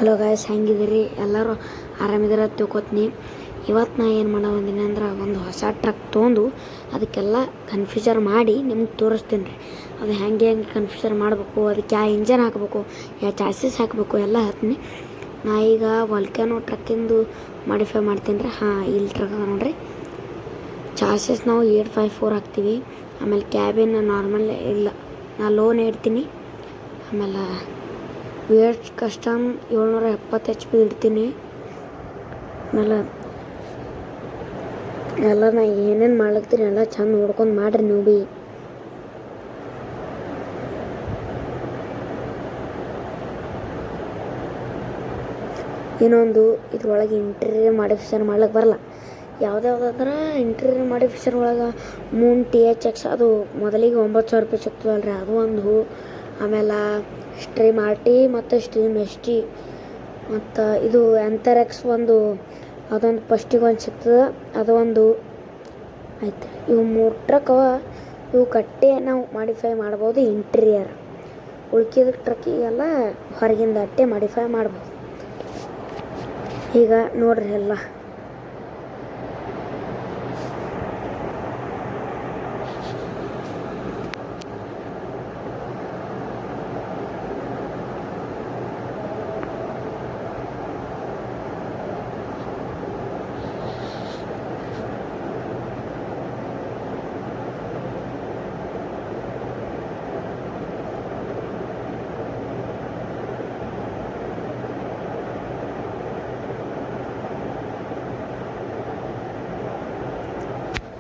Hello guys, ಹೆಂಗಿದ್ದೀರಿ? ಎಲ್ಲರೂ ಆರಾಮಿದ್ದೀರ ತಿಳ್ಕೊತೀನಿ. ಇವತ್ತು ನಾ ಏನು ಮಾಡೋ ಬಂದೀನಿ ಅಂದ್ರೆ ಒಂದು ಹೊಸ ಟ್ರಕ್ ತೊಗೊಂಡು ಅದಕ್ಕೆಲ್ಲ ಕನ್ಫ್ಯೂಷನ್ ಮಾಡಿ ನಿಮ್ಗೆ ತೋರಿಸ್ತೀನಿ ರೀ. ಅದು ಹೆಂಗೆ ಕನ್ಫ್ಯೂಷನ್ ಮಾಡಬೇಕು, ಅದಕ್ಕೆ ಯಾವ ಇಂಜನ್ ಹಾಕಬೇಕು, ಯಾವ ಚಾಸಿಸ್ ಹಾಕಬೇಕು ಎಲ್ಲ ಹೇಳ್ತೀನಿ. ನಾ ಈಗ ವಲ್ಕ್ಯಾನೋ ಟ್ರಕ್ಕಿಂದು ಮಾಡಿಫೈ ಮಾಡ್ತೀನಿ ರೀ. ಇಲ್ಲಿ ಟ್ರಕ್ ಅದ ನೋಡಿರಿ. ಚಾಸಿಸ್ ನಾವು 854 ಹಾಕ್ತೀವಿ. ಆಮೇಲೆ ಕ್ಯಾಬಿನ್ ನಾರ್ಮಲ್ ಇಲ್ಲ, ನಾ ಲೋನ್ ಇಡ್ತೀನಿ. ಆಮೇಲೆ ವೇಟ್ ಕಸ್ಟಮ್ 770 HP ಇಡ್ತೀನಿ. ಆಮೇಲೆ ಎಲ್ಲ ನಾ ಏನೇನು ಮಾಡ್ಲತ್ತೀನಿ ಎಲ್ಲ ಚಂದ ನೋಡ್ಕೊಂಡು ಮಾಡಿರಿ ನೀವು ಭೀ. ಇನ್ನೊಂದು ಇದ್ರೊಳಗೆ ಇಂಟೀರಿಯರ್ ಮಾಡಿಫಿಕೇಷನ್ ಮಾಡ್ಲಿಕ್ಕೆ ಬರಲ್ಲ. ಯಾವುದಾದ್ರೆ ಇಂಟೀರಿಯರ್ ಮಾಡಿಫಿಕೇಷನ್ ಒಳಗೆ ಮೂನ್ THX ಅದು ಮೊದಲಿಗೆ 9,000 ರೂಪಾಯಿ ಸಿಗ್ತದಲ್ರಿ, ಅದು ಒಂದು. ಆಮೇಲೆ ಸ್ಟ್ರೀಮ್ RT ಮತ್ತು ಸ್ಟ್ರೀಮ್ ST ಮತ್ತು ಇದು ಎಂಥರೆಕ್ಸ್ ಒಂದು, ಅದೊಂದು ಫಸ್ಟಿಗೆ ಒಂದು ಸಿಗ್ತದೆ, ಅದು ಒಂದು ಆಯ್ತು. ಇವು 3 ಟ್ರಕ್ ಅವ. ಇವು ಕಟ್ಟೆ ನಾವು ಮಾಡಿಫೈ ಮಾಡ್ಬೋದು ಇಂಟೀರಿಯರ್. ಉಳ್ಕಿದ ಟ್ರಕ್ಕಿಗೆಲ್ಲ ಹೊರಗಿಂದ ಅಟ್ಟೆ ಮಾಡಿಫೈ ಮಾಡ್ಬೋದು. ಈಗ ನೋಡ್ರಿ ಎಲ್ಲ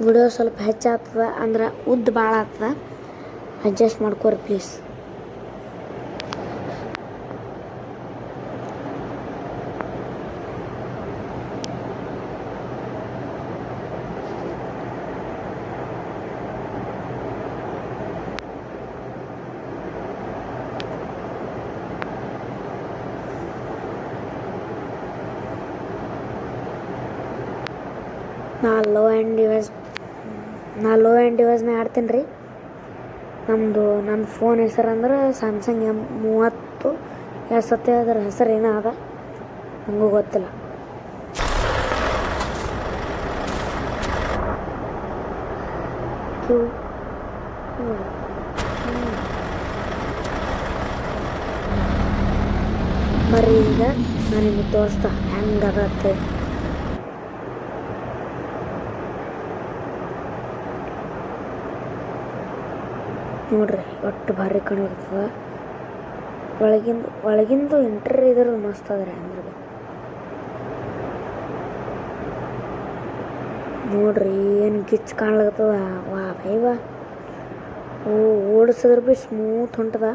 ವಿಡಿಯೋ ಸ್ವಲ್ಪ ಹೆಚ್ಚಾಗ್ತದೆ ಅಂದ್ರೆ ಉದ್ದ ಭಾಳ ಆಗ್ತದೆ, ಅಡ್ಜಸ್ಟ್ ಮಾಡ್ಕೊರಿ ಪ್ಲೀಸ್. ನಾ ಲೋ ಆ್ಯಂಡ್ ಡಿವೈಸ್ನ ಆಡ್ತೀನಿ ರೀ. ನನ್ನ ಫೋನ್ ಹೆಸರು ಅಂದ್ರೆ ಸ್ಯಾಮ್ಸಂಗ್ M30 ಸತ್ಯ. ಅದರ ಹೆಸರು ಏನೋ ಅದ, ನನಗೂ ಗೊತ್ತಿಲ್ಲ. ಬರ್ರಿ ಈಗ ನಾನು ನಿಮಗೆ ತೋರಿಸ್ತಾ ಹೆಂಗದತ್ತೆ. ನೋಡ್ರಿ ಒಟ್ಟು ಭಾರಿ ಕಾಣ್ತದ. ಒಳಗಿಂದು ಇಂಟೀರಿಯರ್ ಇದ್ರ ಮಸ್ತ್ ಅದ್ರಿ. ಅಂದ್ರೆ ನೋಡ್ರಿ ಏನು ಗಿಚ್ ಕಾಣ್ಲತ್ತದ. ವಾ ಭೈವಾ ಓಡಿಸಿದ್ರೆ ಭೀ ಸ್ಮೂತ್ ಹೊಂಟದ.